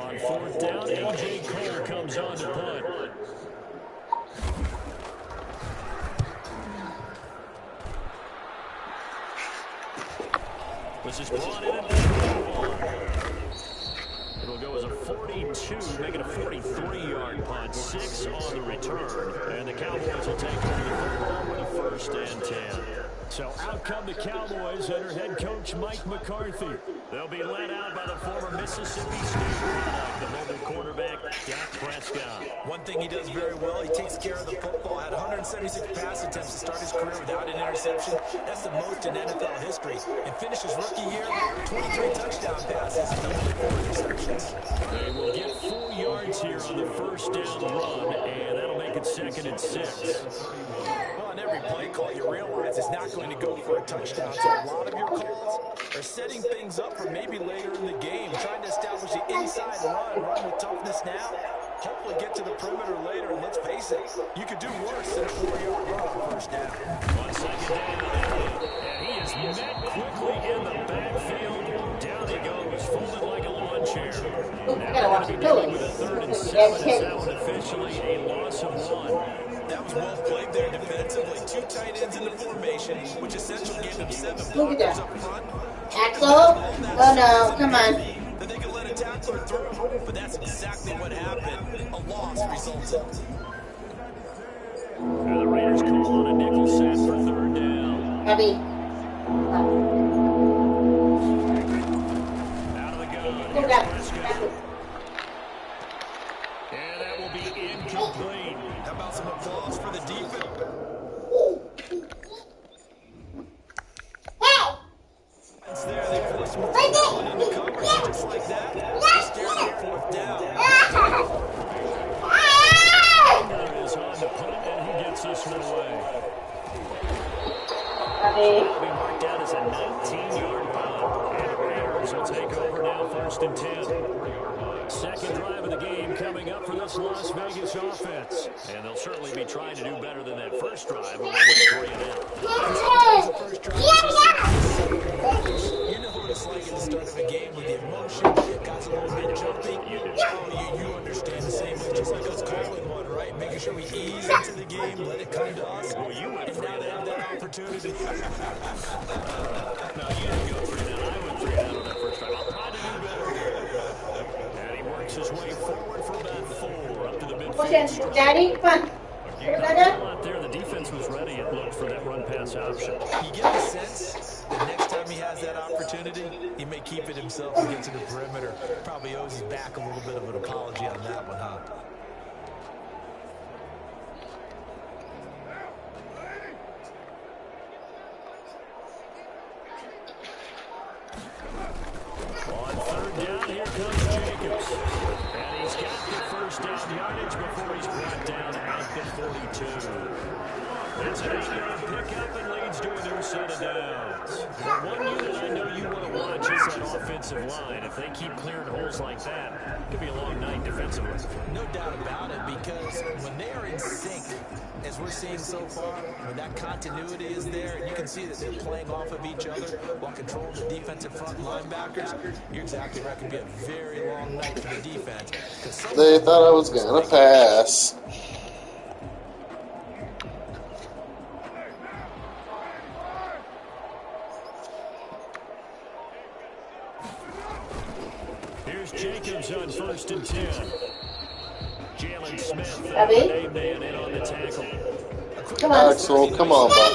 On fourth down, A.J. Cole comes on to punt. This is brought in at it'll go as a 42, making a 43-yard punt. 6 on the return. And the Cowboys will take over the football with a first and 10. So out come the Cowboys under head coach Mike McCarthy. They'll be led out by the former Mississippi State product, the mobile quarterback, Dak Prescott. One thing he does very well, he takes care of the football. Had 176 pass attempts to start his career without an interception. That's the most in NFL history. And finished his rookie year, 23 touchdown passes and only 4 interceptions. They will get 4 yards here on the first down run, and that'll make it 2nd and 6. Well, on every play call, you realize it's not going to go for a touchdown. So a lot of your calls are setting things up for maybe later in the game, trying to establish the inside run with toughness now. Hopefully get to the perimeter later, and let's face it, you could do worse than a 4-yard run on first down. On 2nd down, and he is met quickly in the backfield. Down he goes, folded like a lawn chair. Now going to be dealing with a 3rd and 7. Is that one officially a loss of 1? That was well played there defensively. 2 tight ends in the formation, which essentially gave them 7 blockers up front. Axel? Oh no, come on. That they could let a tackler through, but that's exactly what happened. A loss resulted. And the Raiders call on a nickel set for 3rd down. Heavy. Out of the gun. And that will be incomplete. How about some applause for the defense? There, they forced him to throw one into coverage, just like that. They stared at 4th down. There is on the punt, and he gets this one away. Heavy. Will be marked down as a 19-yard punt. And the Raiders will take over now, 1st and 10. Second drive of the game coming up for this Las Vegas offense. And they'll certainly be trying to do better than that first drive. When they went 3 and out. You know what it's like at the start of a game with the emotion, it got a little bit jumpy. You understand the same way, just like us calling one, right? Making sure we ease into the game, let it come to us. Well, you went and 3 now they have that opportunity. No, you didn't go 3 and out. I went 3 and out on that first drive. I'll try to do better here. And he works his way forward for about 4 up to the midfield. Daddy, come on. Out there, the defense was ready, it looked, for that run-pass option. You get the sense that next time he has that opportunity, he may keep it himself and get to the perimeter. Probably owes his back a little bit of an apology on that one, huh? On 3rd down, here comes Jacobs. And he's got the first down yardage before he's brought down at the 42. It's an 8-yard pickup and leads to a new set of downs. The one unit I know you want to watch is that offensive line. If they keep clearing holes like that, it could be a long night defensively. No doubt about it, because when they are in sync, as we're seeing so far, when that continuity is there, and you can see that they're playing off of each other while controlling the defensive front linebackers, you're exactly right. It could be a very long night for the defense. They thought I was going to pass. Here's Jacobs on 1st and 10. Jalen Smith, the name man, in on the tackle. Come on. Axel, come on, bud.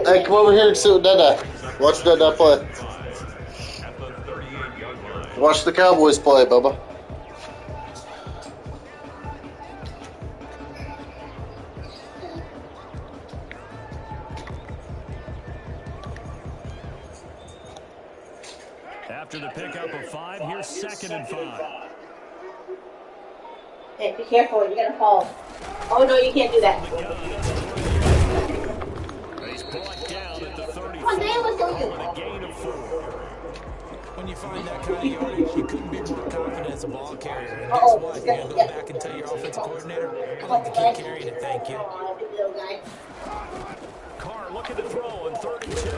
Hey, come over here and sit with Dada. Watch Dada play. Watch the Cowboys play, Bubba. After the pickup of 5, here's 2nd and 5. Hey, be careful, you're going to fall. Oh, no, you can't do that. He's brought down at the 34. Come on, man, let's go. A gain of 4. When you find that kind of yardage, you couldn't be more confident as a ball carrier. And guess what? You're going to go back and tell your offensive coordinator, I'd like to keep carrying it, thank you. Carr looking to throw on 3rd and 2.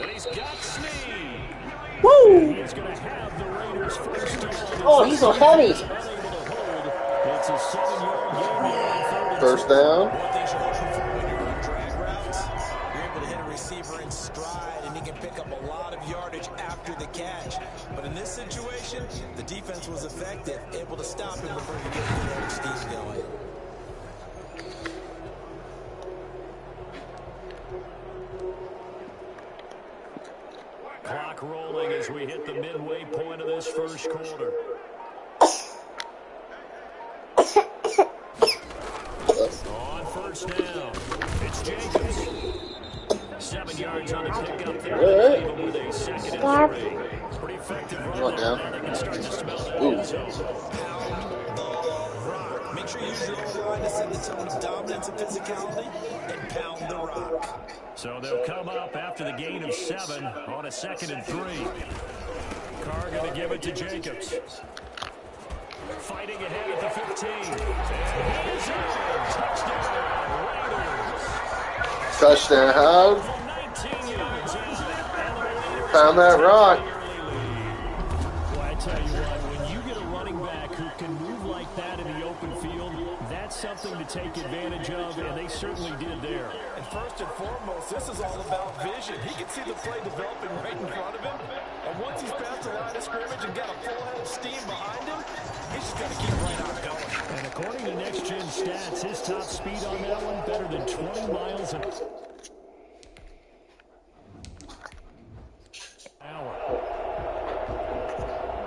And he's got Snead. Woo! is going to have the Raiders first down. Oh, he's so heavy. Unable to hold. It's a 7-yard gain here on 3rd and 2. First down. One thing you're looking for when you're on drag routes, you're able to hit a receiver in stride, and he can pick up a lot of yardage after the catch. But in this situation, the defense was effective, able to stop him before he gets the long scheme going. Clock rolling as we hit the midway point of this first quarter. On first down, it's Jacobs. 7 yards on the pickup there, even with a 2nd and 3. Pretty effective run there. Now they can start to smell that end zone. Rock. Make sure you use your own line to set the tone of dominance and physicality, and pound the rock. So they'll come up after the gain of 7 on a 2nd and 3. Carr going to give it to Jacobs. Fighting ahead at the 15. And he is in. Touchdown, Raiders. Touchdown. From 19 yards out. Found that rock. Well, I tell you what, when you get a running back who can move like that in the open field, that's something to take advantage of, and they certainly did there. And first and foremost, this is all about vision. He can see the play developing right in front of him. And once he's past the line of scrimmage and got a full head of steam behind him, he's just got to keep right on going. And according to Next Gen Stats, his top speed on that one better than 20 miles an hour.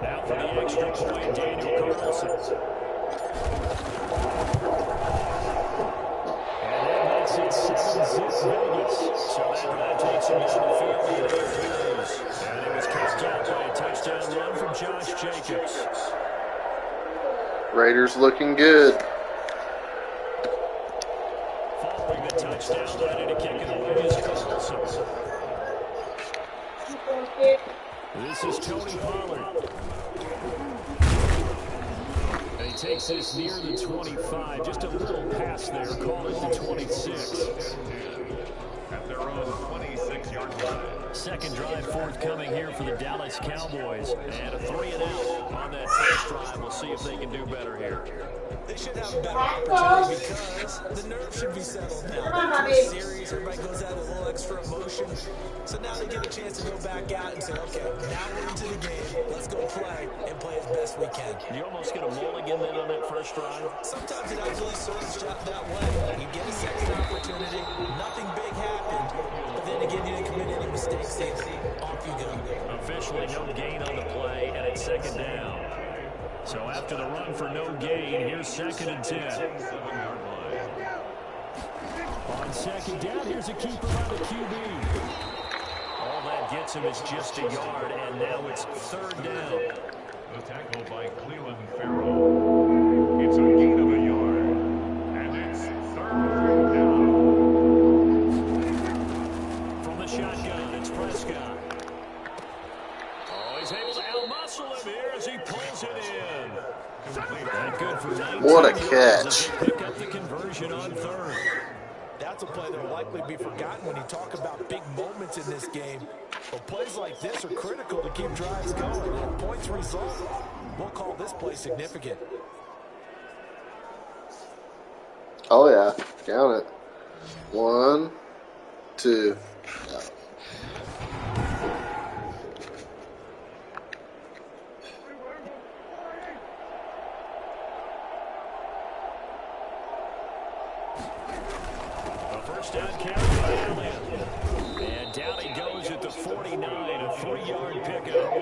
Now for the extra point, Daniel Carlson. And that makes it 7-zip Vegas. So that takes him down the field. And there he goes. And it was capped out by a touchdown run from Josh Jacobs. Raiders looking good. Following the touchdown, ready to kick it away is Carlson. This is Tony Pollard. And he takes this near the 25. Just a little pass there. Call it the 26. At their own 26-yard line. Second drive forthcoming here for the Dallas Cowboys. And a 3-and-out on that first drive. We'll see if they can do better here. They should have a better opportunity because the nerves should be settled now. They're series, everybody goes out with a little extra emotion. So now they get a chance to go back out and say, okay, now we're into the game. Let's go play and play as best we can. You almost get a mulligan then on that first drive. Sometimes it actually serves that way. You get a second opportunity, nothing big happened, but then again, you didn't commit any mistakes. Off you go. Officially no gain on the play, and it's 2nd down. So after the run for no gain, here's 2nd and 10. 7-yard line. On 2nd down, here's a keeper on the QB. All that gets him is just a yard, and now it's 3rd down. The tackle by Cleveland Farrell. It's a gain of a yard. And it's 3rd down. From the shotgun, it's Prescott. Oh, he's able to out-muscle him here as he pulls it in. And good for 19 What a yards catch. as they pick up the conversion on 3rd. That's a play that will likely be forgotten when you talk about big moments in this game. But plays like this are critical to keep drives going. And points result, we'll call this play significant. Oh, yeah. Count it. 1, 2. Yeah. First down carry by Elliott. And down he goes at the 49, a 3-yard pickup.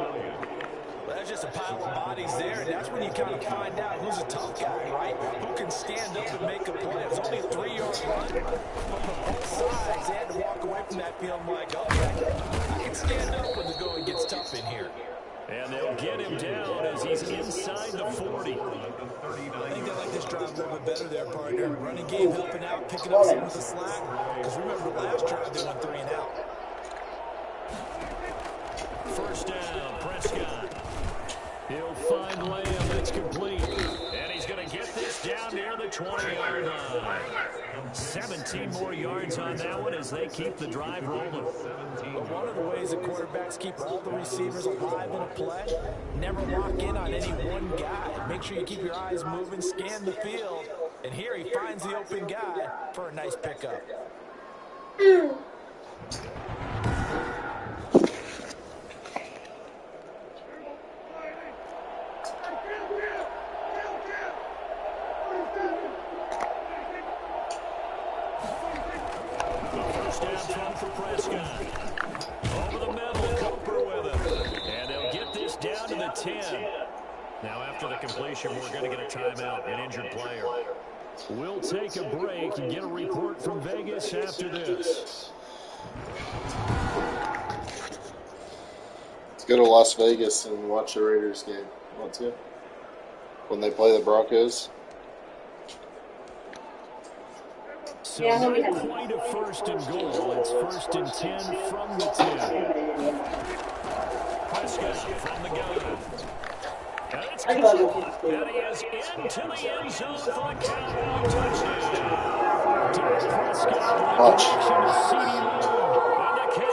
Well, there's just a pile of bodies there, and that's when you kind of find out who's a tough guy, right? Who can stand up and make a play. It's only a 3-yard run, but from both sides, they had to walk away from that feeling like, okay, I can stand up when the going gets tough in here. And they'll get him down as he's inside the 40. I think they like this drive a little bit better there, partner. Running game helping out, picking up some of the slack. Because remember, last drive they went 3 and out. First down, Prescott. He'll find Lamb. It's complete. And he's going to get this down near the 20-yard line. 17 more yards on that one as they keep the drive rolling. But one of the ways that quarterbacks keep all the receivers alive in a play, never lock in on any one guy. Make sure you keep your eyes moving, scan the field, and here he finds the open guy for a nice pickup. For Prescott. Over the middle, Cooper with it. And they'll get this down to the 10. Now after the completion, we're going to get a timeout, an injured player. We'll take a break and get a report from Vegas after this. Let's go to Las Vegas and watch the Raiders game. Want to? When they play the Broncos. So not quite a first and goal. It's first and 10 from the 10. Prescott from the gun. And it's caught. And he is into the end zone for a Cowboy touchdown. Prescott. Watch.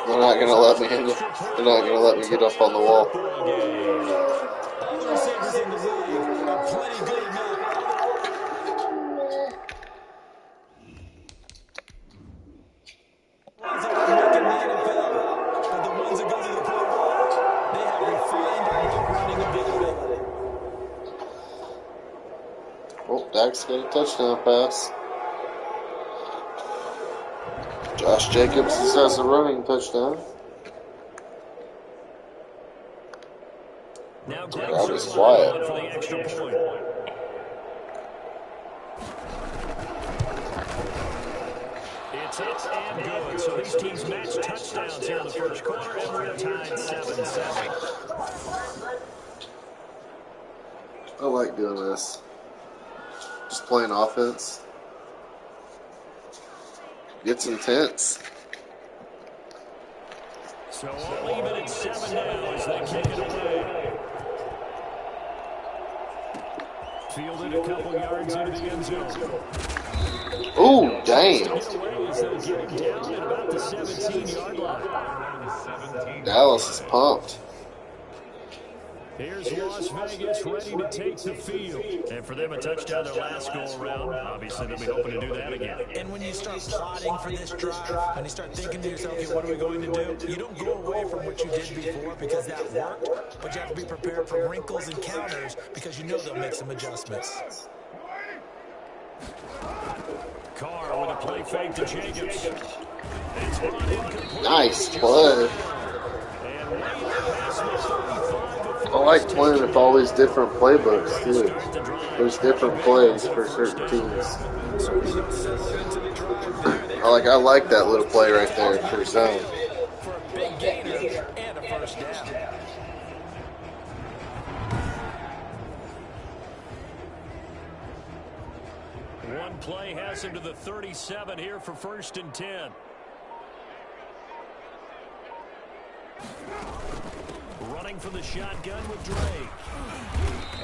They're not gonna let me in. They're not gonna let me get up on the wall. All the receivers in the league are plenty good enough. Oh, Dak's got a touchdown pass. Josh Jacobs has a running touchdown. Now Travis Wyatt. for the extra point. It's up and good. So these teams match touchdowns here in the first quarter, and we're tied 7-7. I like doing this. Just playing offense. Gets intense. So all even at 7 now as they kick it away. Fielded a couple yards into the end zone. Ooh, damn. Down at about the 17-yard line. Dallas is pumped. Here's Las Vegas ready to take the field. And for them, a touchdown their last go-around. Obviously, they'll be hoping to do that again. And when you start plotting for this drive, and you start thinking to yourself, okay, what are we going to do? You don't go away from what you did before because that worked, but you have to be prepared for wrinkles and counters because you know they'll make some adjustments. Carr with a play fake to Jacobs. It's brought in complete. Nice play. I like playing with all these different playbooks, too. There's different plays for certain teams. I like that little play right there for zone. For a big gainer and a first down. One play has him to the 37 here for first and 10. Running for the shotgun with Drake.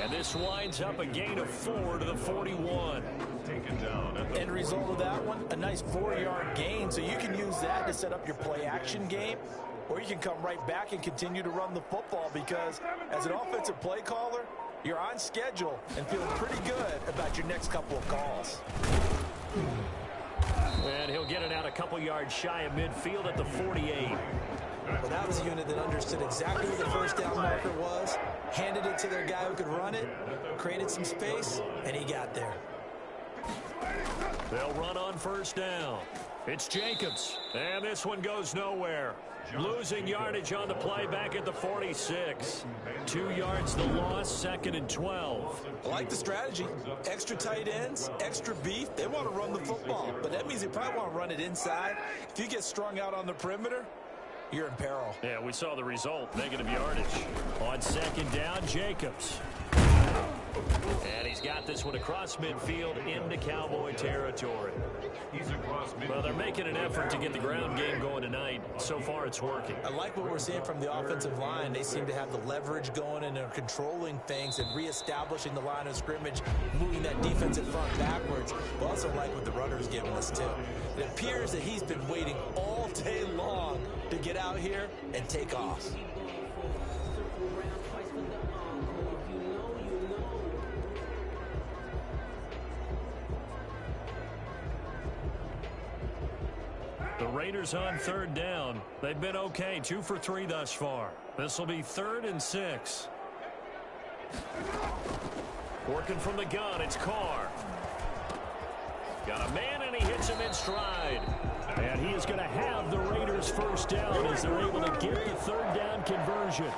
And this winds up a gain of 4 to the 41. Taken down. End result of that one, a nice 4-yard gain. So you can use that to set up your play-action game, or you can come right back and continue to run the football because as an offensive play caller, you're on schedule and feeling pretty good about your next couple of calls. And he'll get it out a couple yards shy of midfield at the 48. Well, that was a unit that understood exactly where the first down marker was, handed it to their guy who could run it, created some space, and he got there. They'll run on first down. It's Jacobs, and this one goes nowhere. Losing yardage on the play back at the 46. 2 yards the loss, 2nd and 12. I like the strategy. Extra tight ends, extra beef. They want to run the football, but that means they probably want to run it inside. If you get strung out on the perimeter, you're in peril. Yeah, we saw the result. Negative yardage. On 2nd down, Jacobs. And he's got this one across midfield into Cowboy territory. He's across midfield. Well, they're making an effort to get the ground game going tonight. So far, it's working. I like what we're seeing from the offensive line. They seem to have the leverage going, and they're controlling things and reestablishing the line of scrimmage, moving that defensive front backwards. But also like what the runner's giving us, too. It appears that he's been waiting all day long to get out here and take off. The Raiders on third down. They've been okay, 2 for 3 thus far. This will be 3rd and 6. Working from the gun, it's Carr. Got a man, and he hits him in stride. And he is going to have the Raiders first down as they're able to get the third down conversion.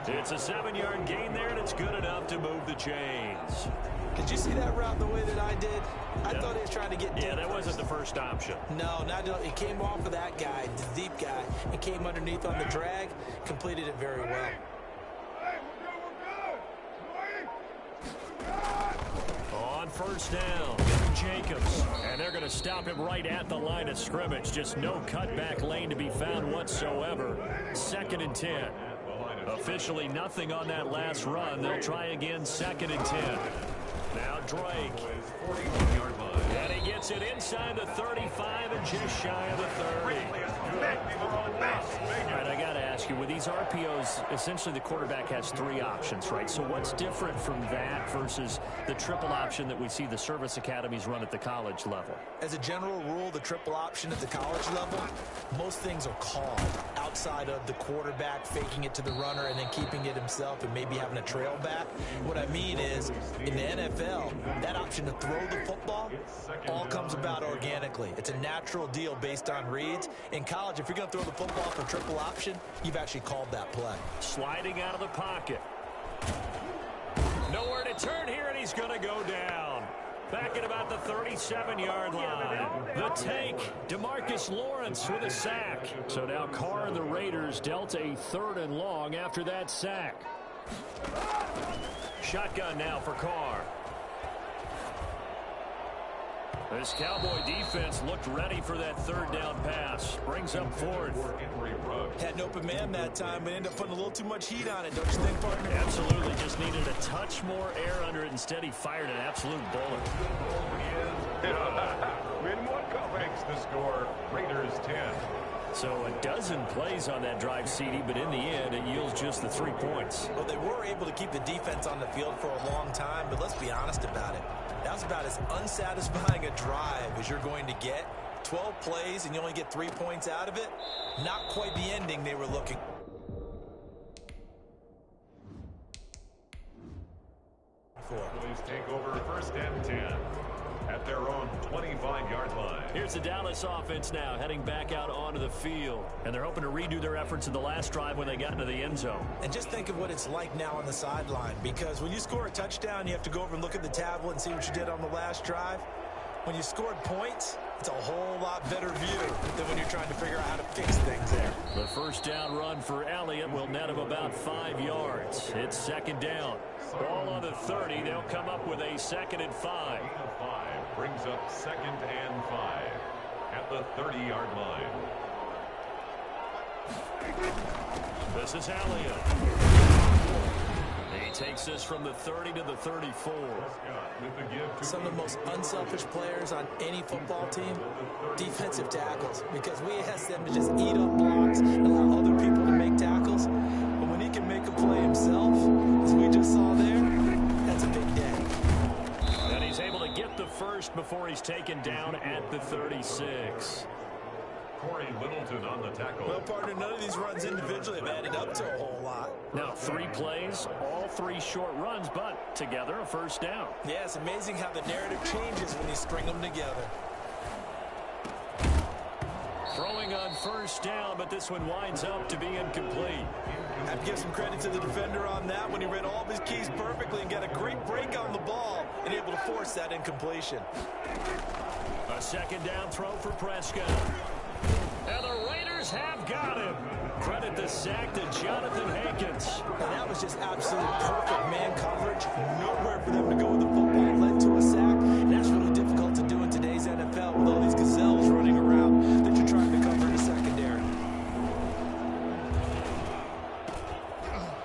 It's a 7-yard gain there, and it's good enough to move the chains. Did you see that route the way that I did? I thought he was trying to get deep. Yeah, that wasn't the first option. No, he came off of that guy, the deep guy, and came underneath on the drag, completed it very well. On first down, Jacobs. And they're going to stop him right at the line of scrimmage. Just no cutback lane to be found whatsoever. 2nd and 10. Officially nothing on that last run. They'll try again, 2nd and 10. Now Drake. And he gets it inside the 35 and just shy of the 30. All right, I got to ask you, with these RPOs, essentially the quarterback has 3 options, right? So what's different from that versus the triple option that we see the service academies run at the college level? As a general rule, the triple option at the college level, most things are called outside of the quarterback faking it to the runner and then keeping it himself and maybe having a trail back. What I mean is, in the NFL, that option to throw the football all comes about organically. It's a natural deal based on reads. In college, if you're going to throw the football for triple option, you've actually called that play. Sliding out of the pocket. Nowhere to turn here, and he's going to go down. Back at about the 37-yard line. The tank, DeMarcus Lawrence with a sack. So now Carr and the Raiders dealt a 3rd and long after that sack. Shotgun now for Carr. This Cowboy defense looked ready for that 3rd down pass. Brings up 4th. Had an open man that time, but ended up putting a little too much heat on it, don't you think, partner? Absolutely. Just needed a touch more air under it. Instead, he fired an absolute bullet. Makes the score. Raiders 10. So a dozen plays on that drive, CD, but in the end, it yields just the 3 points. Well, they were able to keep the defense on the field for a long time, but let's be honest about it. That was about as unsatisfying a drive as you're going to get. 12 plays and you only get 3 points out of it. Not quite the ending they were looking for. Cowboys take over 1st and 10 at their own 25-yard line. Here's the Dallas offense now heading back out onto the field. And they're hoping to redo their efforts in the last drive when they got into the end zone. And just think of what it's like now on the sideline, because when you score a touchdown, you have to go over and look at the tablet and see what you did on the last drive. When you scored points, it's a whole lot better view than when you're trying to figure out how to fix things there. The first down run for Elliott will net him about 5 yards. It's 2nd down. Ball on the 30. They'll come up with a 2nd and 5. Brings up 2nd and 5 at the 30-yard line. This is Elliott. He takes this from the 30 to the 34. Some of the most unselfish players on any football team, defensive tackles, because we ask them to just eat up blocks and allow other people to make tackles. But when he can make a play himself, as we just saw there, that's a big day. And he's able to get the first before he's taken down at the 36. Corey Littleton on the tackle. Well, partner, none of these runs individually have added up to a whole lot. Now 3 plays, all 3 short runs, but together a first down. Yeah, it's amazing how the narrative changes when you string them together. Throwing on first down, but this one winds up to be incomplete. I have to give some credit to the defender on that when he read all of his keys perfectly and got a great break on the ball and able to force that incompletion. A 2nd down throw for Prescott. And the Raiders have got him. Credit the sack to Jonathan Hankins. And that was was just absolute perfect man coverage. Nowhere for them to go with the football. Led to a sack. And that's really difficult to do in today's NFL with all these gazelles running around that you're trying to cover in the secondary.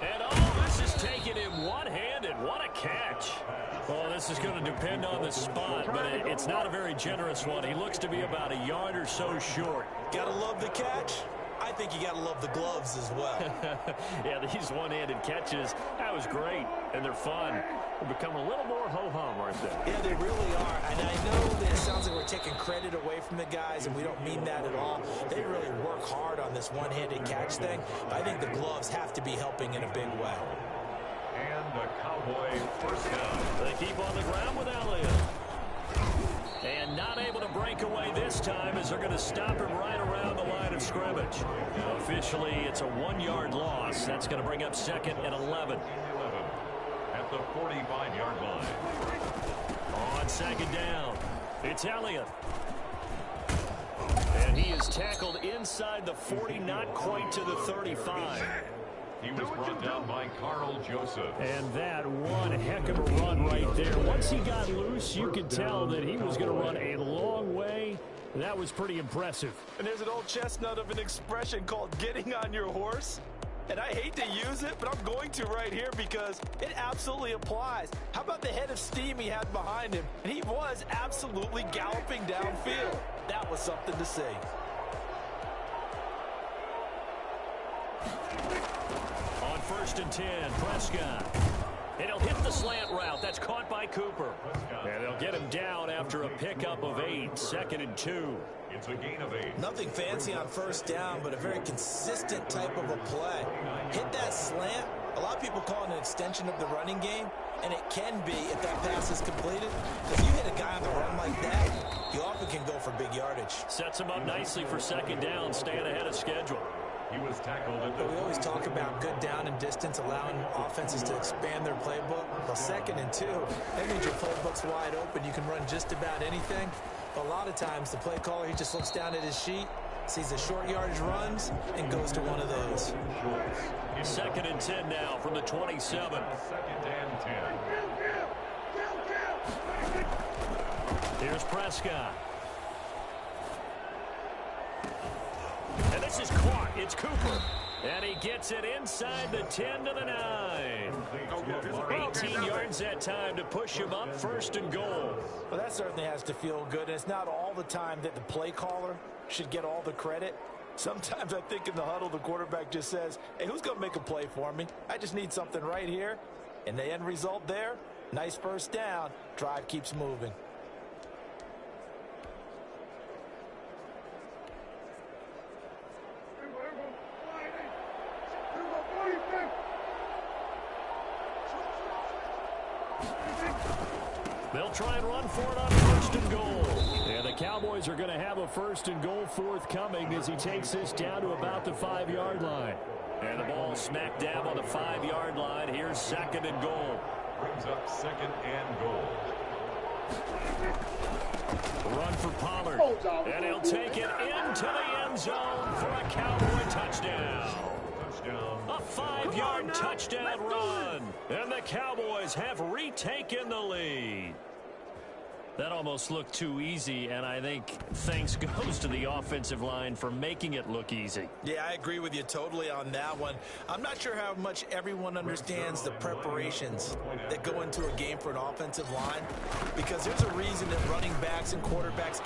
And oh, this is taking him one-handed. What a catch. Well, this is going to depend on the spot, but it's not a very generous one. He looks to be about a yard or so short. Gotta love the catch. I think you gotta love the gloves as well. Yeah, these one-handed catches, that was great, and they're fun. They become a little more ho-hum, aren't they? Yeah, they really are. And I know that it sounds like we're taking credit away from the guys, and we don't mean that at all. They really work hard on this one-handed catch thing. But I think the gloves have to be helping in a big way. And the Cowboy first down. They keep on the ground with Elliott. And not able to break away this time as they're going to stop him right around the line of scrimmage. Officially, it's a 1-yard loss. That's going to bring up 2nd and 11. At the 45-yard line. On 2nd down, it's Elliott. And he is tackled inside the 40, not quite to the 35. He was brought down by Carl Joseph. And that one heck of a run right there. Once he got loose, you could tell that he was going to run a long way. That was pretty impressive. And there's an old chestnut of an expression called getting on your horse. And I hate to use it, but I'm going to right here because it absolutely applies. How about the head of steam he had behind him? And he was absolutely galloping downfield. That was something to see. On 1st and 10, Prescott. And he'll hit the slant route. That's caught by Cooper. And they'll get him down after a pickup of 8. 2nd and 2. It's a gain of 8. Nothing fancy on 1st down, but a very consistent type of a play. Hit that slant. A lot of people call it an extension of the running game, and it can be if that pass is completed. If you hit a guy on the run like that, you often can go for big yardage. Sets him up nicely for 2nd down, staying ahead of schedule. He was tackled at the... We always talk about good down and distance, allowing offenses to expand their playbook. Well, 2nd and 2, that means your playbook's wide open. You can run just about anything. But a lot of times, the play caller, he just looks down at his sheet, sees the short yardage runs, and goes to one of those. 2nd and 10 now from the 27. 2nd and 10. Here's Prescott. And this is caught. It's Cooper. And he gets it inside the 10 to the 9. 18 yards that time to push him up 1st and goal. Well, that certainly has to feel good. And it's not all the time that the play caller should get all the credit. Sometimes I think in the huddle, the quarterback just says, hey, who's going to make a play for me? I just need something right here. And the end result there, nice 1st down. Drive keeps moving. They'll try and run for it on 1st and goal. And the Cowboys are going to have a 1st and goal forthcoming as he takes this down to about the 5-yard line. And the ball smack dab on the 5-yard line. Here's 2nd and goal. Brings up 2nd and goal. Run for Pollard. And he'll take it into the end zone for a Cowboy touchdown. A 5-yard touchdown run. And the Cowboys have retaken the lead. That almost looked too easy, and I think thanks goes to the offensive line for making it look easy. Yeah, I agree with you totally on that one. I'm not sure how much everyone understands the preparations that go into a game for an offensive line, because there's a reason that running backs and quarterbacks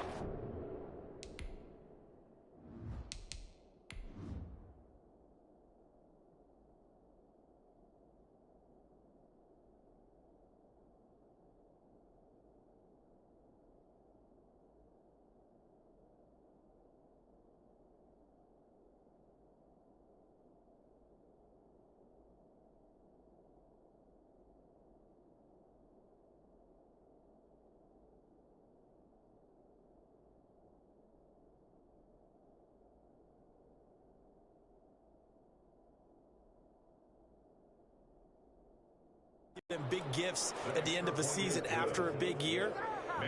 them big gifts at the end of a season after a big year.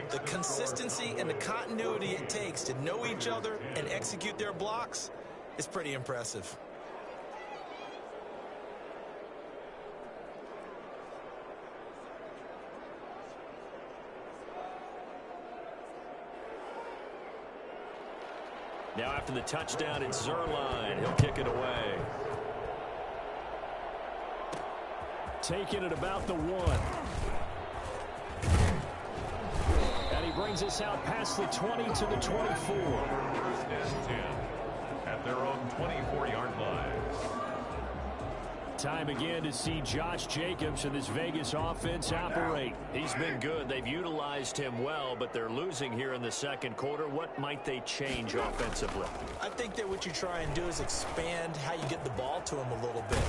The consistency and the continuity it takes to know each other and execute their blocks is pretty impressive. Now after the touchdown, it's Zerline. He'll kick it away. Taking it about the 1. And he brings us out past the 20 to the 24. First and 10 at their own 24-yard line. Time again to see Josh Jacobs and this Vegas offense operate. He's been good. They've utilized him well, but they're losing here in the second quarter. What might they change offensively? I think that what you try and do is expand how you get the ball to him a little bit.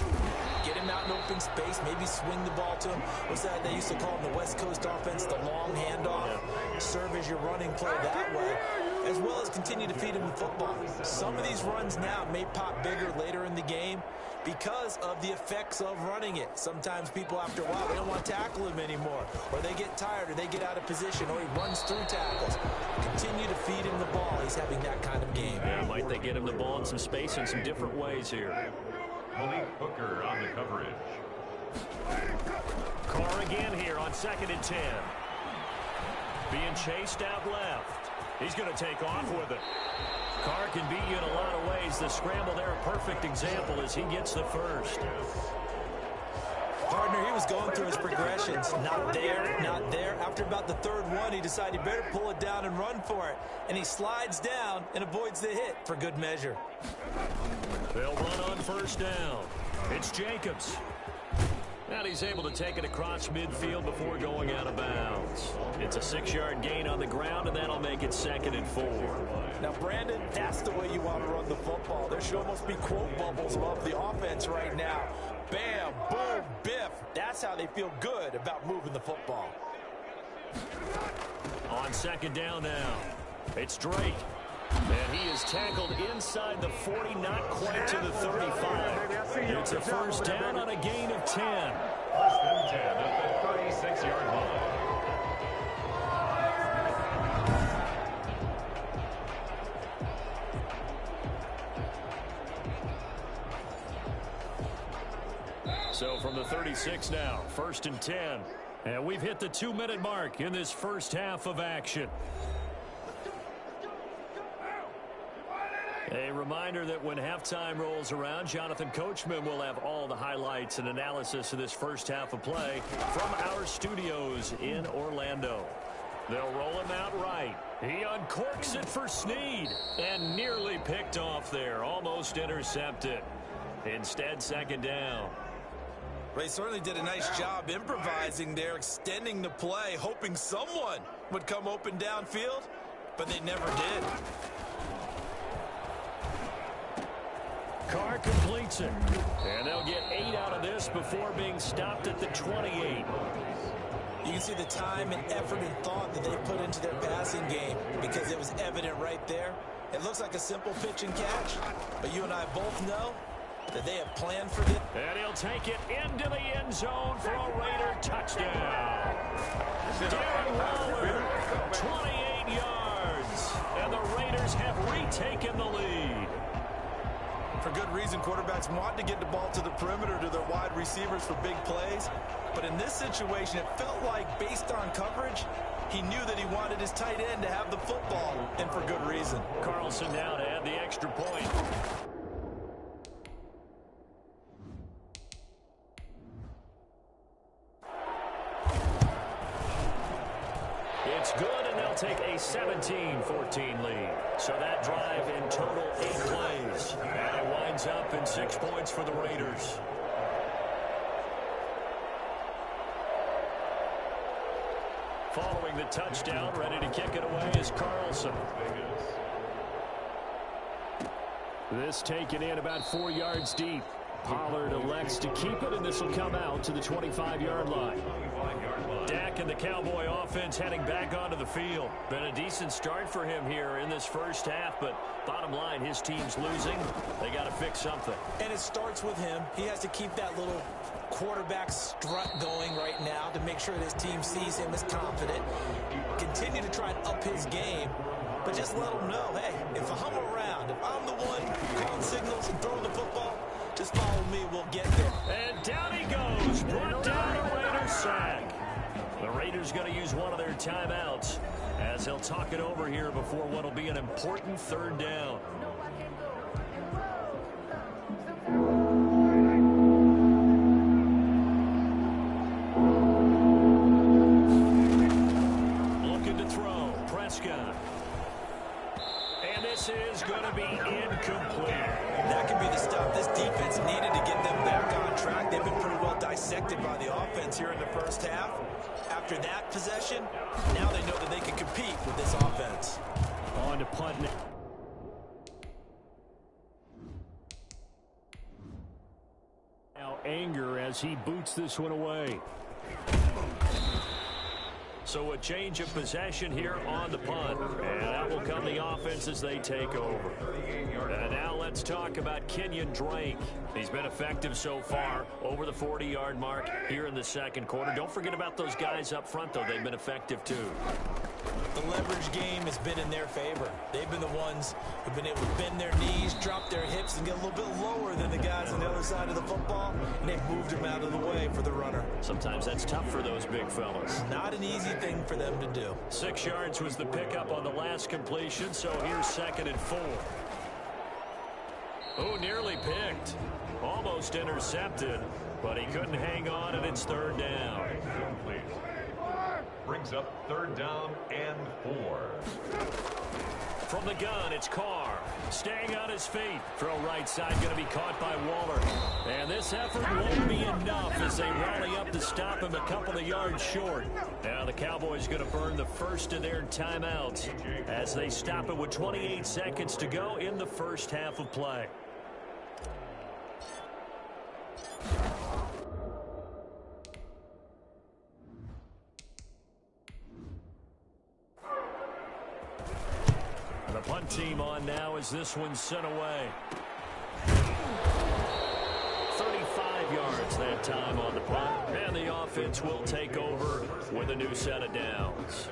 Get him out in open space, maybe swing the ball to him. What's that they used to call in the West Coast offense, the long handoff? Yeah. Serve as your running play that way, as well as continue to feed him the football. Some of these runs now may pop bigger later in the game because of the effects of running it. Sometimes people, after a while, they don't want to tackle him anymore, or they get tired, or they get out of position, or he runs through tackles. Continue to feed him the ball. He's having that kind of game. Yeah, might they get him the ball in some space in some different ways here. Malik Hooker on the coverage. Carr again here on 2nd and 10. Being chased out left. He's going to take off with it. Carr can beat you in a lot of ways. The scramble there, a perfect example as he gets the first. Partner, he was going through his progressions. Not there, not there. After about the 3rd one, he decided he better pull it down and run for it. And he slides down and avoids the hit for good measure. They'll run on 1st down. It's Jacobs. And he's able to take it across midfield before going out of bounds. It's a 6-yard gain on the ground, and that'll make it 2nd and 4. Now, Brandon, that's the way you want to run the football. There should almost be quote bubbles above the offense right now. Bam, boom, biff. That's how they feel good about moving the football. On 2nd down now, it's Drake. And he is tackled inside the 40, not quite to the 35. It's a 1st down on a gain of 10. 1st and 10 at the 36-yard line. So from the 36 now, 1st and 10. And we've hit the 2-minute mark in this first half of action. A reminder that when halftime rolls around, Jonathan Coachman will have all the highlights and analysis of this first half of play from our studios in Orlando. They'll roll him out right. He uncorks it for Snead and nearly picked off there, almost intercepted. Instead, 2nd down. They certainly did a nice job improvising there, extending the play, hoping someone would come open downfield, but they never did. Carr completes it, and they'll get 8 out of this before being stopped at the 28. You can see the time and effort and thought that they put into their passing game because it was evident right there. It looks like a simple pitch and catch, but you and I both know that they have planned for this. And he'll take it into the end zone for a Raider touchdown. Darren Waller, 28 yards, and the Raiders have retaken the lead. For good reason, quarterbacks want to get the ball to the perimeter to their wide receivers for big plays. But in this situation, it felt like, based on coverage, he knew that he wanted his tight end to have the football, and for good reason. Carlson now to add the extra point. It's good, and they'll take a 17-14 lead. So that drive in total 8 plays. And it winds up in 6 points for the Raiders. Following the touchdown, ready to kick it away is Carlson. This taken in about 4 yards deep. Pollard elects to keep it, and this will come out to the 25-yard line. Dak and the Cowboy offense heading back onto the field. Been a decent start for him here in this first half, but bottom line, his team's losing. They got to fix something. And it starts with him. He has to keep that little quarterback strut going right now to make sure that his team sees him as confident. Continue to try and up his game, but just let him know, hey, if I'm around, if I'm the one calling signals and throwing the football, just follow me, we'll get there. And down he goes, brought down a Raiders sack. The Raiders going to use one of their timeouts as they'll talk it over here before what will be an important 3rd down. dissected by the offense here in the first half. After that possession, now they know that they can compete with this offense. On to punt now. Now anger as he boots this one away. So a change of possession here on the punt. And that will come the offense as they take over. And now let's talk about Kenyon Drake. He's been effective so far over the 40-yard mark here in the second quarter. Don't forget about those guys up front, though. They've been effective, too. The leverage game has been in their favor. They've been the ones who've been able to bend their knees, drop their hips, and get a little bit lower than the guys on the other side of the football, and they've moved them out of the way for the runner. Sometimes that's tough for those big fellas. Not an easy thing for them to do. 6 yards was the pickup on the last completion, so here's 2nd and 4. Oh, nearly picked. Almost intercepted, but he couldn't hang on, and it's 3rd down. Please. Brings up 3rd down and 4. From the gun, it's Carr. Staying on his feet. Throw right side, going to be caught by Waller. And this effort won't be enough as they rally up to stop him a couple of yards short. Now the Cowboys going to burn the first of their timeouts as they stop it with 28 seconds to go in the first half of play. The punt team on now as this one's sent away. 35 yards that time on the punt. And the offense will take over with a new set of downs.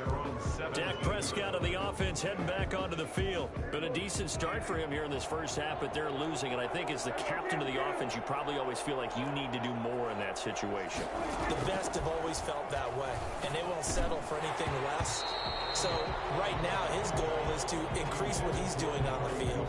Dak Prescott of the offense heading back onto the field. Been a decent start for him here in this first half, but they're losing. And I think as the captain of the offense, you probably always feel like you need to do more in that situation. The best have always felt that way, and they won't settle for anything less. So right now his goal is to increase what he's doing on the field.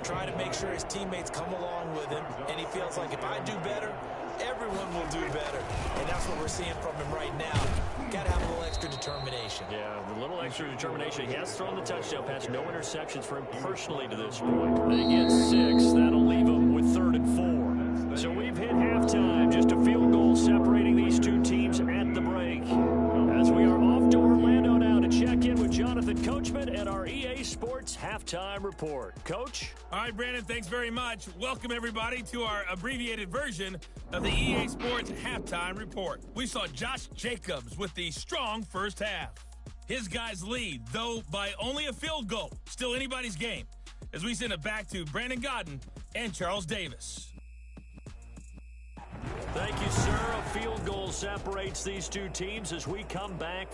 Try to make sure his teammates come along with him, and he feels like if I do better, everyone will do better. And that's what we're seeing from him right now. Got to have a little extra determination. Yeah, a little extra determination. He has thrown the touchdown pass. No interceptions for him personally to this point. They get 6. That'll leave him with 3rd and 4. So we've hit halftime. Just a field goal separating these two teams at the break. As we are off to Orlando now to check in with Jonathan Coachman and our EA Sports Halftime Report. Coach? All right, Brandon, thanks very much. Welcome, everybody, to our abbreviated version of the EA Sports Halftime Report. We saw Josh Jacobs with the strong first half. His guys lead, though by only a field goal. Still anybody's game. As we send it back to Brandon Godden and Charles Davis. Thank you, sir. A field goal separates these two teams as we come back.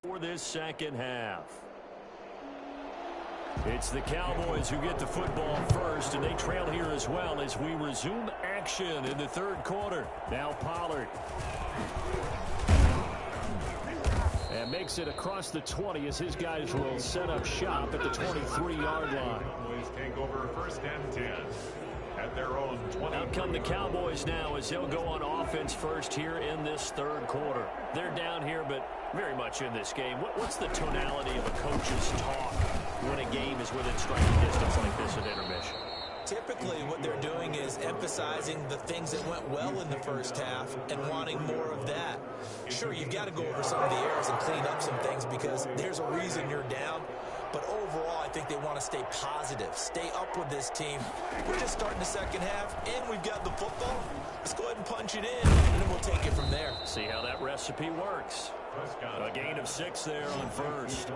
for this second half. It's the Cowboys who get the football first, and they trail here as well as we resume action in the third quarter. Now Pollard. And makes it across the 20 as his guys will set up shop at the 23-yard line. Cowboys take over first and 10 at their own 20. Out come the Cowboys now as they'll go on offense first here in this third quarter. They're down here, but very much in this game. What's the tonality of a coach's talk when a game is within striking distance like this at intermission? Typically, what they're doing is emphasizing the things that went well in the first half and wanting more of that. Sure, you've got to go over some of the errors and clean up some things because there's a reason you're down. But overall, I think they want to stay positive, stay up with this team. We're just starting the second half, and we've got the football. Let's go ahead and punch it in, and then we'll take it from there. See how that recipe works. A gain of 6 there on first.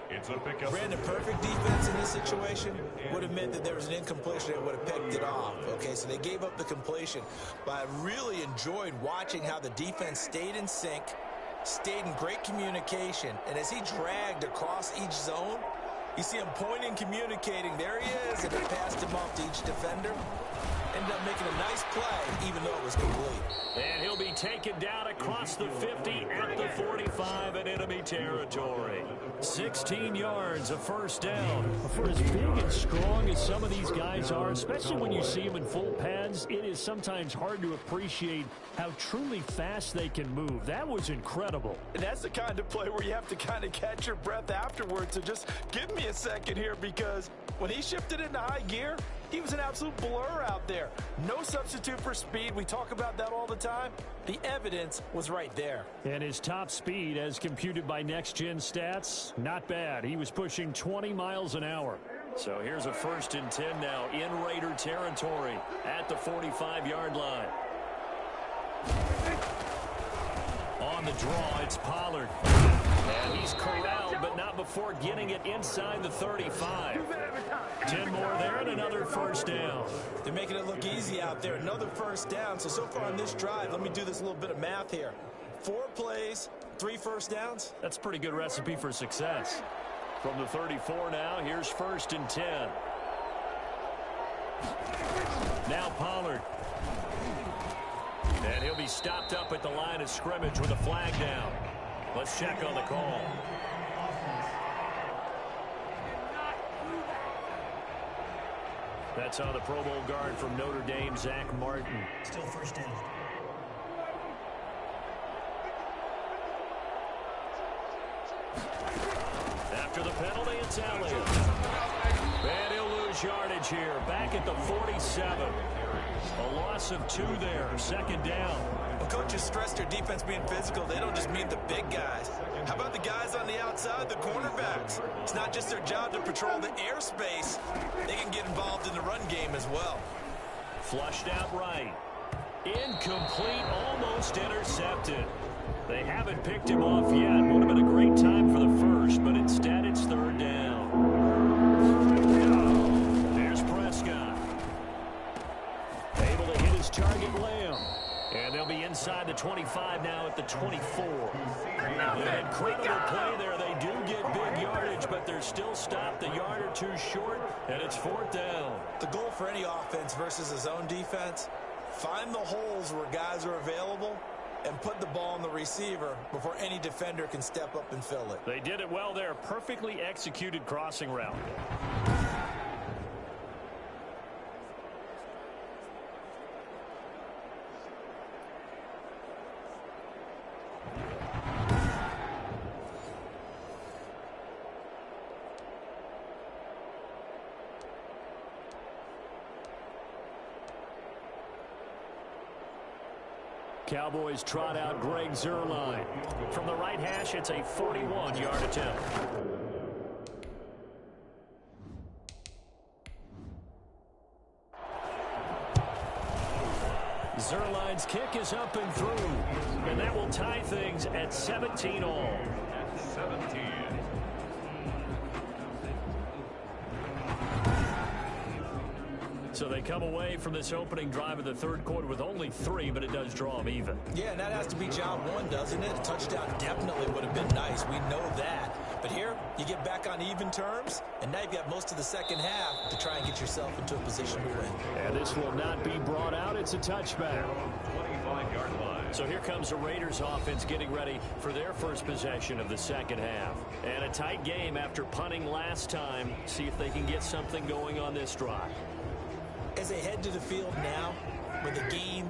It's a pickup. Brandon, perfect defense in this situation would have meant that there was an incompletion that would have picked it off. Okay, so they gave up the completion. But I really enjoyed watching how the defense stayed in sync, stayed in great communication. And as he dragged across each zone, you see him pointing, communicating. There he is, and it passed him off to each defender. Ended up making a nice play, even though it was complete. And he'll be taken down across the 50 at the 45 in enemy territory. 16 yards, a first down. For as big and strong as some of these guys are, especially when you see them in full pads, it is sometimes hard to appreciate how truly fast they can move. That was incredible. And that's the kind of play where you have to kind of catch your breath afterwards. So just give me a second here, because when he shifted into high gear, he was an absolute blur out there. No substitute for speed. We talk about that all the time. The evidence was right there. And his top speed, as computed by Next Gen Stats, not bad. He was pushing 20 miles an hour. So here's a 1st and 10 now in Raider territory at the 45-yard line. On the draw, it's Pollard. And he's corralled, but not before getting it inside the 35. 10 more there and another first down. They're making it look easy out there. Another first down. So far on this drive, let me do this little bit of math here. 4 plays, 3 first downs. That's a pretty good recipe for success. From the 34 now, here's 1st and 10. Now Pollard. And he'll be stopped up at the line of scrimmage with a flag down. Let's check on the call. That's on the Pro Bowl guard from Notre Dame, Zach Martin. Still first down. After the penalty, it's Elliott. And he'll lose yardage here. Back at the 47. A loss of 2 there. 2nd down. When coaches stress their defense being physical, they don't just mean the big guys. How about the guys on the outside, the cornerbacks? It's not just their job to patrol the airspace. They can get involved in the run game as well. Flushed out right. Incomplete, almost intercepted. They haven't picked him off yet. Would have been a great time for the first, but instead it's 3rd down. There's Prescott. Able to hit his target, Lamb. And they'll be inside the 25 now at the 24. An incredible play there. They do get big yardage, but they're still stopped a yard or 2 short, and it's 4th down. The goal for any offense versus a zone defense, find the holes where guys are available and put the ball on the receiver before any defender can step up and fill it. They did it well there. Perfectly executed crossing route. Cowboys trot out Greg Zuerlein. From the right hash, it's a 41-yard attempt. Zuerlein's kick is up and through, and that will tie things at 17 all. 17. So they come away from this opening drive of the third quarter with only 3, but it does draw them even. Yeah, and that has to be job one, doesn't it? A touchdown definitely would have been nice. We know that. But here, you get back on even terms, and now you've got most of the second half to try and get yourself into a position to win. And this will not be brought out. It's a touchback. 25-yard line. So here comes the Raiders offense getting ready for their first possession of the second half. And a tight game after punting last time. See if they can get something going on this drive. As they head to the field now, with the game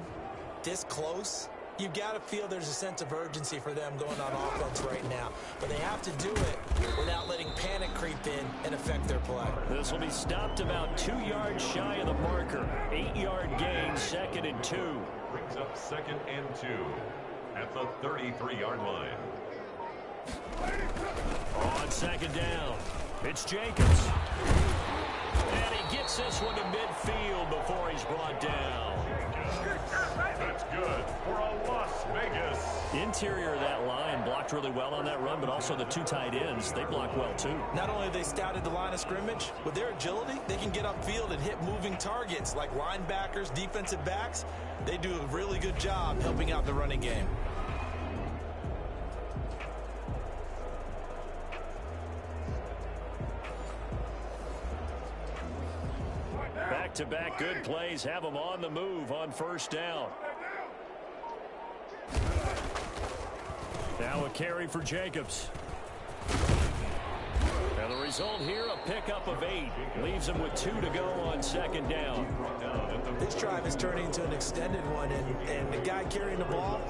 this close, you've got to feel there's a sense of urgency for them going on offense right now. But they have to do it without letting panic creep in and affect their play. This will be stopped about 2 yards shy of the marker. 8-yard gain, 2nd and 2. Brings up 2nd and 2 at the 33-yard line. On 2nd down, it's Jacobs. And he gets this one to midfield before he's brought down. That's good for a Las Vegas. Interior of that line blocked really well on that run, but also the 2 tight ends, they blocked well too. Not only have they scouted the line of scrimmage, with their agility, they can get upfield and hit moving targets like linebackers, defensive backs. They do a really good job helping out the running game. Back-to-back good plays have them on the move on first down. Now a carry for Jacobs. And the result here, a pickup of 8. Leaves him with 2 to go on 2nd down. This drive is turning into an extended one, and the guy carrying the ball,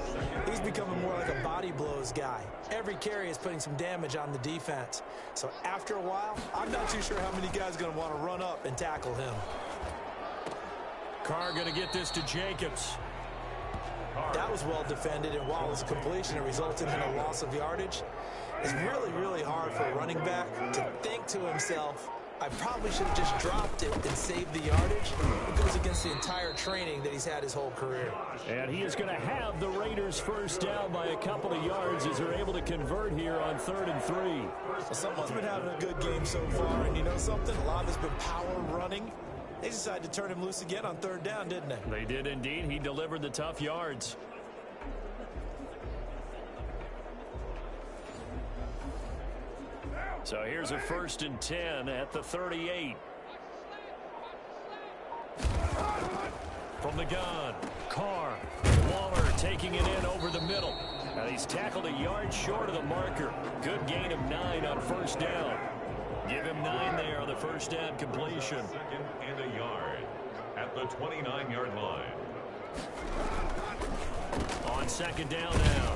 he's becoming more like a body blows guy. Every carry is putting some damage on the defense. So after a while, I'm not too sure how many guys are going to want to run up and tackle him. Carr going to get this to Jacobs. That was well defended, and while his completion resulted in a loss of yardage, it's really, really hard for a running back to think to himself, I probably should have just dropped it and saved the yardage. It goes against the entire training that he's had his whole career. And he is going to have the Raiders first down by a couple of yards as they're able to convert here on 3rd and 3. Well, someone's been having a good game so far, and you know something? A lot of it's been power running. They decided to turn him loose again on 3rd down, didn't they? They did indeed. He delivered the tough yards. So here's a 1st and 10 at the 38. From the gun, Carr. Waller taking it in over the middle. And he's tackled a yard short of the marker. Good gain of 9 on first down. Give him 9 there on the first down completion. 2nd and a yard at the 29-yard line. On 2nd down now,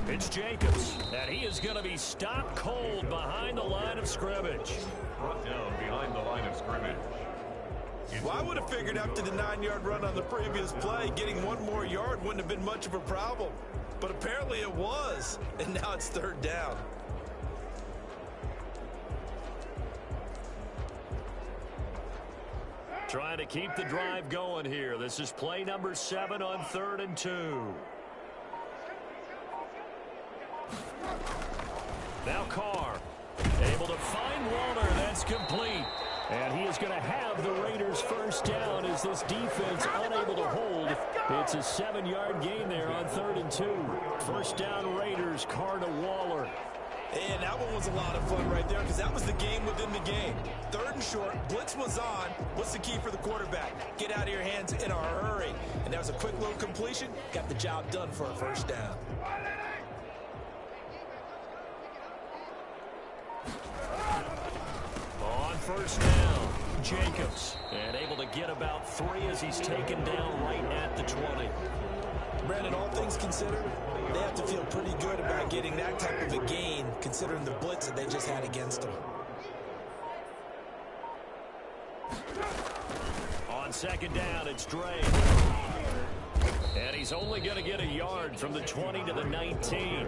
it's Jacobs. And he is going to be stopped cold behind the line of scrimmage. Brought down behind the line of scrimmage. Well, I would have figured after the 9-yard run on the previous play, getting 1 more yard wouldn't have been much of a problem. But apparently it was, and now it's 3rd down. Trying to keep the drive going here. This is play number 7 on 3rd and 2. Now Carr, able to find Waller. That's complete. And he is going to have the Raiders first down as this defense unable to hold. It's a 7-yard gain there on 3rd and 2. First down Raiders, Carr to Waller. And that one was a lot of fun right there because that was the game within the game. 3rd and short, blitz was on. What's the key for the quarterback? Get out of your hands in a hurry. And that was a quick little completion. Got the job done for a first down. On first down, Jacobs. And able to get about 3 as he's taken down right at the 20. Brandon, all things considered, they have to feel pretty good about getting that type of a gain considering the blitz that they just had against them. On 2nd down, it's Dre. And he's only going to get a yard from the 20 to the 19.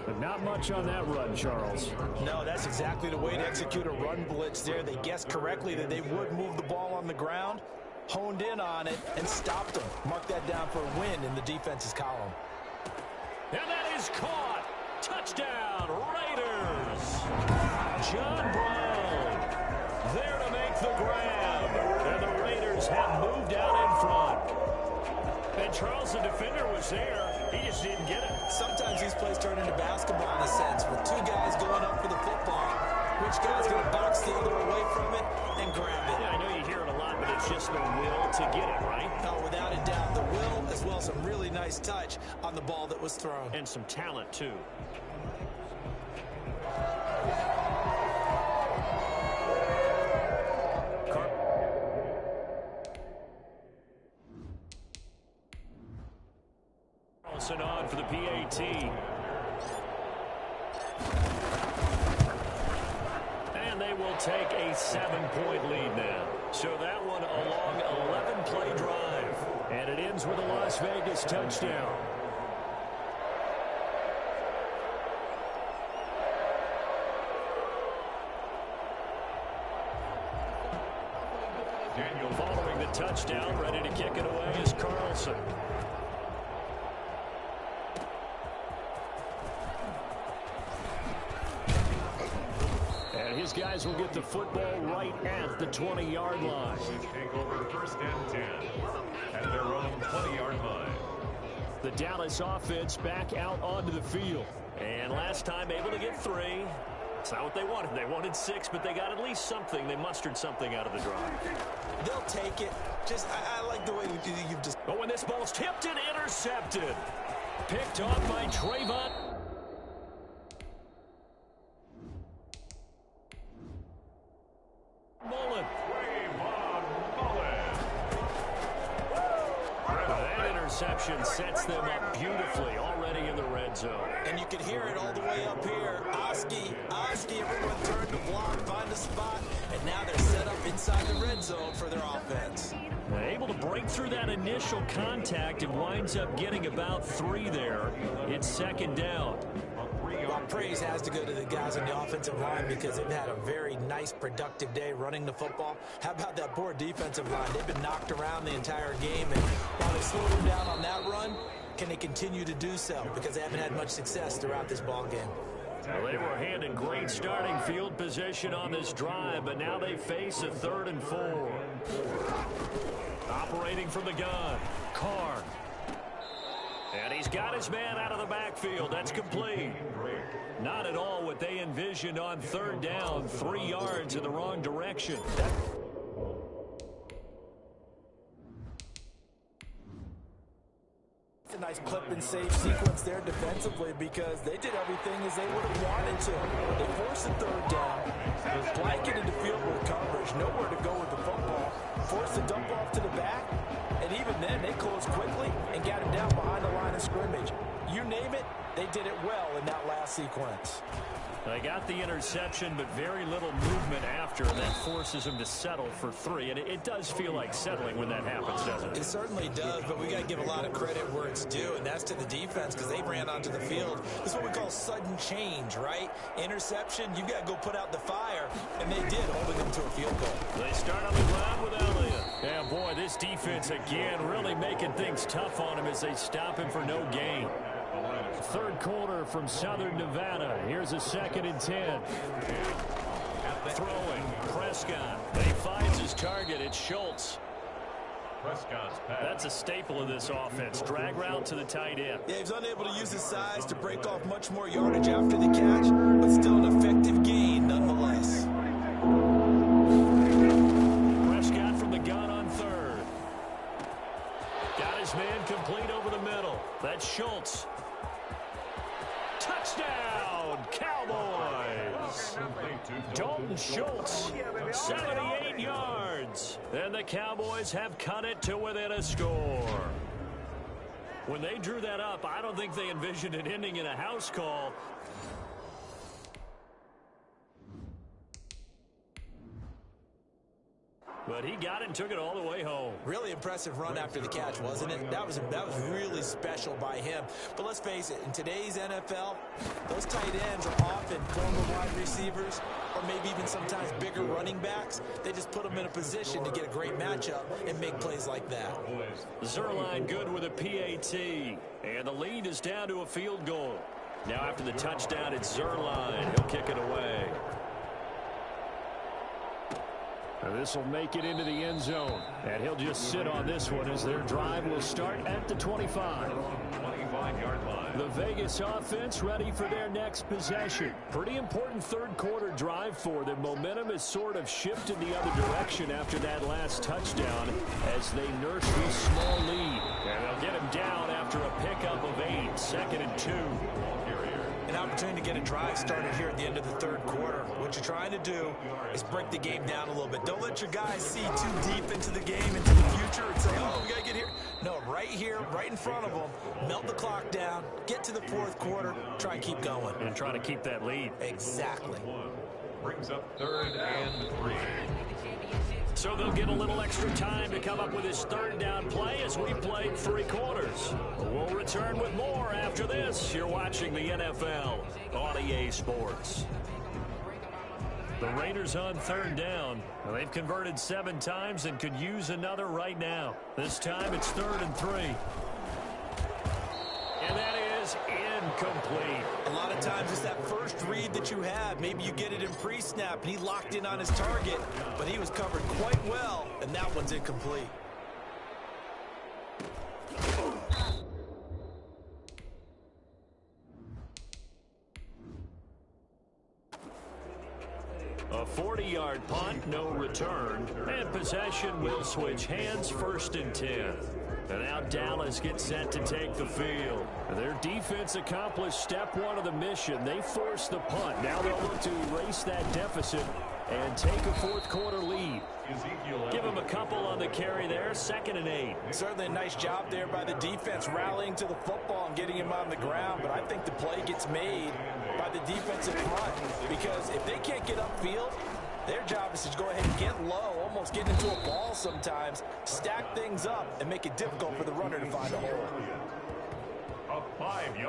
But not much on that run, Charles. No, that's exactly the way to execute a run blitz there. They guessed correctly that they would move the ball on the ground, honed in on it, and stopped them. Mark that down for a win in the defense's column. And that is caught. Touchdown, Raiders. John Brown there to make the grab. And the Raiders Raiders have moved out in front. And Charles, the defender, was there. He just didn't get it. Sometimes these plays turn into basketball in a sense, with two guys going up for the football. Which guy's going to box the other away from it and grab it? Yeah, I know you hear it a lot, but it's just the will to get it, right? No, without a doubt, the will as well as some really nice touch on the ball that was thrown. And some talent, too. Carlson on for the PAT. And they will take a 7-point lead now. So that one a long 11-play drive. And it ends with a Las Vegas touchdown. Daniel Following the touchdown, ready to kick it away is Carlson. And his guys will get the football right at the 20-yard line. take over first and 10 at their own 20-yard line. The Dallas offense back out onto the field. And last time able to get 3. It's not what they wanted. They wanted 6, but they got at least something. They mustered something out of the drive. They'll take it. Just, I like the way you've just... But when this ball's tipped and intercepted. Picked off by Trayvon. Mullen. That interception sets them up beautifully already in the red zone. And you can hear it all the way up here. Oski, everyone turned to block, find a spot, and now they're set up inside the red zone for their offense. Able to break through that initial contact and winds up getting about 3 there. It's second down. Well, praise has to go to the guys on the offensive line because they've had a very nice, productive day running the football. How about that poor defensive line? They've been knocked around the entire game, and while they slowed them down on that run, can they continue to do so? Because they haven't had much success throughout this ball game. Well, they were handed great starting field position on this drive, but now they face a 3rd and 4. Operating from the gun, Carr. And he's got his man out of the backfield. That's complete. Not at all what they envisioned on 3rd down. 3 yards in the wrong direction. It's a nice clip and save sequence there defensively because they did everything as they would have wanted to. They forced a 3rd down, blanketed the field with coverage, nowhere to go with the football, forced the dump off to the back, and even then they closed quickly and got him down behind the line of scrimmage. You name it, they did it well in that last sequence. They got the interception, but very little movement after, and that forces them to settle for 3. And it does feel like settling when that happens, doesn't it? It certainly does, but we got to give a lot of credit where it's due, and that's to the defense because they ran onto the field. This is what we call sudden change, right? Interception, you got to go put out the fire, and they did, holding them to a field goal. They start on the ground with Elliott. Yeah, boy, this defense again really making things tough on him as they stop him for no gain. 3rd quarter from Southern Nevada. Here's a 2nd and 10. Throwing, Prescott. He finds his target. It's Schultz. Prescott's pass. That's a staple of this offense. Drag route to the tight end. Yeah, he's unable to use his size to break off much more yardage after the catch, but still an effective gain nonetheless. Prescott from the gun on 3rd. Got his man complete over the middle. That's Schultz. Touchdown, Cowboys! Dalton Schultz, 78 yards. And the Cowboys have cut it to within a score. When they drew that up, I don't think they envisioned it ending in a house call. But he got it and took it all the way home. Really impressive run after the catch, wasn't it? That was really special by him. But let's face it, in today's NFL, those tight ends are often former wide receivers or maybe even sometimes bigger running backs. They just put them in a position to get a great matchup and make plays like that. Zerline good with a PAT. And the lead is down to a field goal. Now after the touchdown, it's Zerline. He'll kick it away. This will make it into the end zone. And he'll just sit on this one as their drive will start at the 25. 25-yard line. The Vegas offense ready for their next possession. Pretty important third quarter drive for them. Momentum has sort of shifted the other direction after that last touchdown as they nurse this small lead. And they'll get him down after a pickup of 8, 2nd and 2. An opportunity to get a drive started here at the end of the third quarter. What you're trying to do is break the game down a little bit. Don't let your guys see too deep into the game, into the future, and say, oh, we got to get here. No, right here, right in front of them, melt the clock down, get to the fourth quarter, try and keep going. And try to keep that lead. Exactly. Brings up 3rd and 3. So they'll get a little extra time to come up with his third down play as we played 3 quarters. We'll return with more after this. You're watching the NFL on EA Sports. The Raiders on 3rd down. They've converted 7 times and could use another right now. This time it's 3rd and 3. And that is incomplete. A lot of times it's that first read that you have. Maybe you get it in pre-snap, and he locked in on his target, but he was covered quite well, and that one's incomplete. A 40-yard punt, no return, and possession will switch hands, 1st and 10. And now Dallas gets set to take the field. Their defense accomplished step 1 of the mission. They forced the punt. Now they'll look to erase that deficit and take a fourth quarter lead. Give them a couple on the carry there, 2nd and 8. Certainly a nice job there by the defense rallying to the football and getting him on the ground, but I think the play gets made by the defensive front because if they can't get upfield, their job is to go ahead and get low, almost get into a ball sometimes, stack things up, and make it difficult for the runner to find a hole.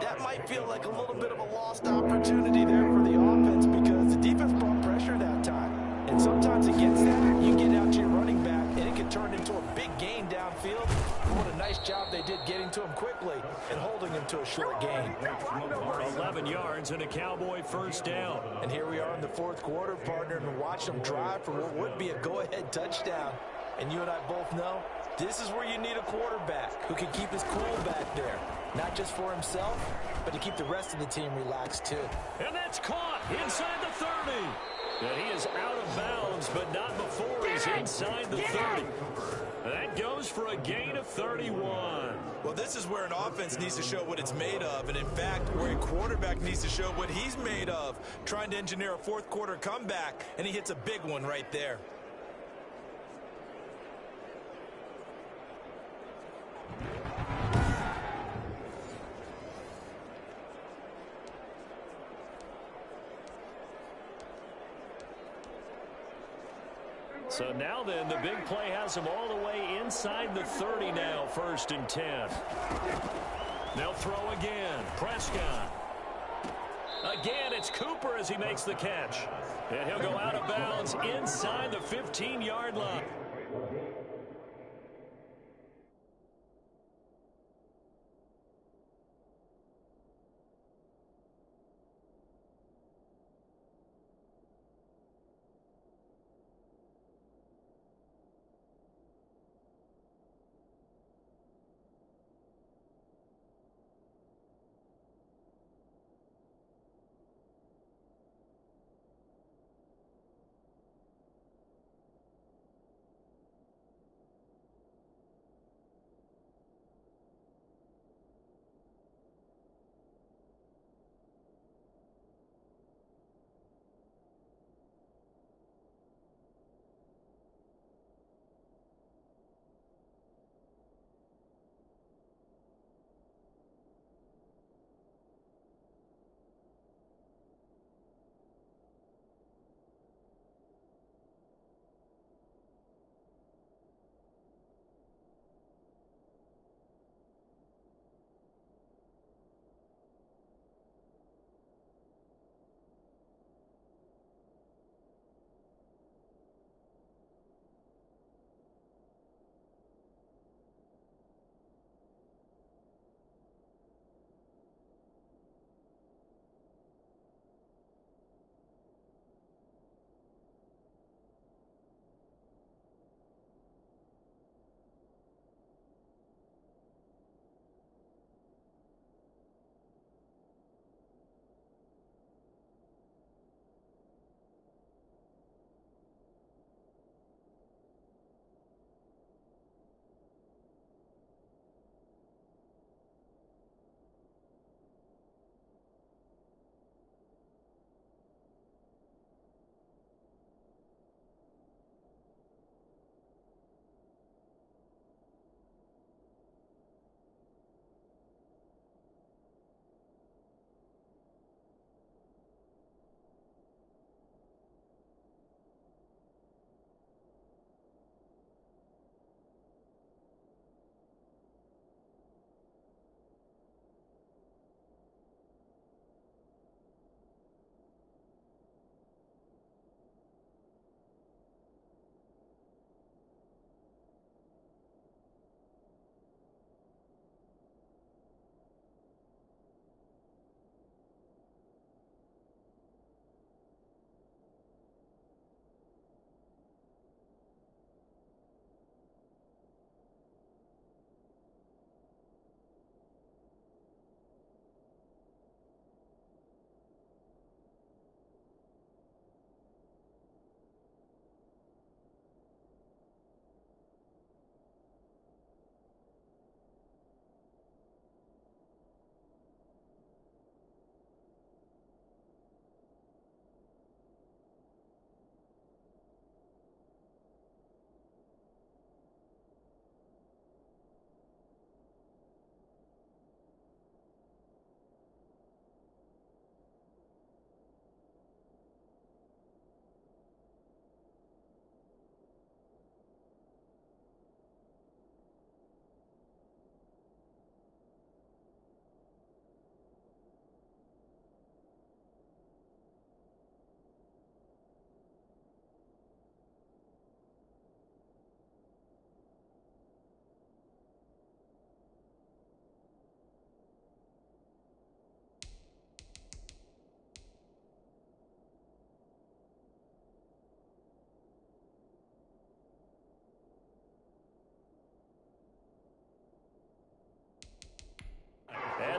That might feel like a little bit of a lost opportunity there for the offense because the defense brought pressure that time. And sometimes against that, you get out to your running back, and it can turn into a big gain downfield. What a nice job they did getting to him quickly and holding him to a short gain. 11 yards and a Cowboy first down. And here we are in the fourth quarter, partner, and watch them drive for what would be a go-ahead touchdown. And you and I both know this is where you need a quarterback who can keep his cool back there. Not just for himself, but to keep the rest of the team relaxed too. And that's caught inside the 30. And he is out of bounds, but not before he's inside the 30. That goes for a gain of 31. Well, this is where an offense needs to show what it's made of, and in fact, where a quarterback needs to show what he's made of, trying to engineer a fourth quarter comeback, and he hits a big one right there. So now then, the big play has him all the way inside the 30 now, 1st and 10. They'll throw again. Prescott. Again, it's Cooper as he makes the catch. And he'll go out of bounds inside the 15-yard line.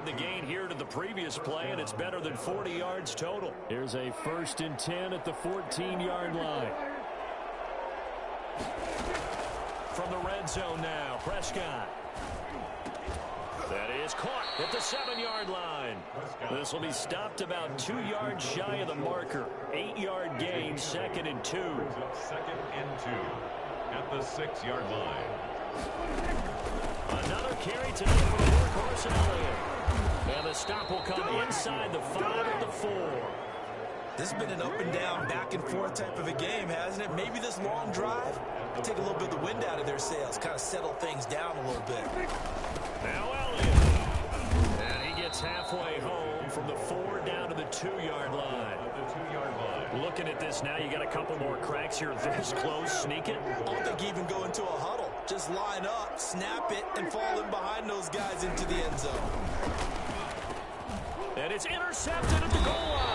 the gain here to the previous play, and it's better than 40 yards total. Here's a 1st and 10 at the 14-yard line. From the red zone now, Prescott. That is caught at the 7-yard line. This will be stopped about 2 yards shy of the marker. 8-yard gain, 2nd and 2. 2nd and 2 at the 6-yard line. Another carry tonight for the workhorse and Elliott. And the stop will come inside the 5 at the 4. This has been an up and down, back and forth type of a game, hasn't it? Maybe this long drive will take a little bit of the wind out of their sails, kind of settle things down a little bit. Now Elliott. And he gets halfway home from the 4 down to the 2-yard line. Looking at this now, you got a couple more cracks here this close. Sneak it. I don't think even go into a huddle. Just line up, snap it, and fall in behind those guys into the end zone. And it's intercepted at the goal line.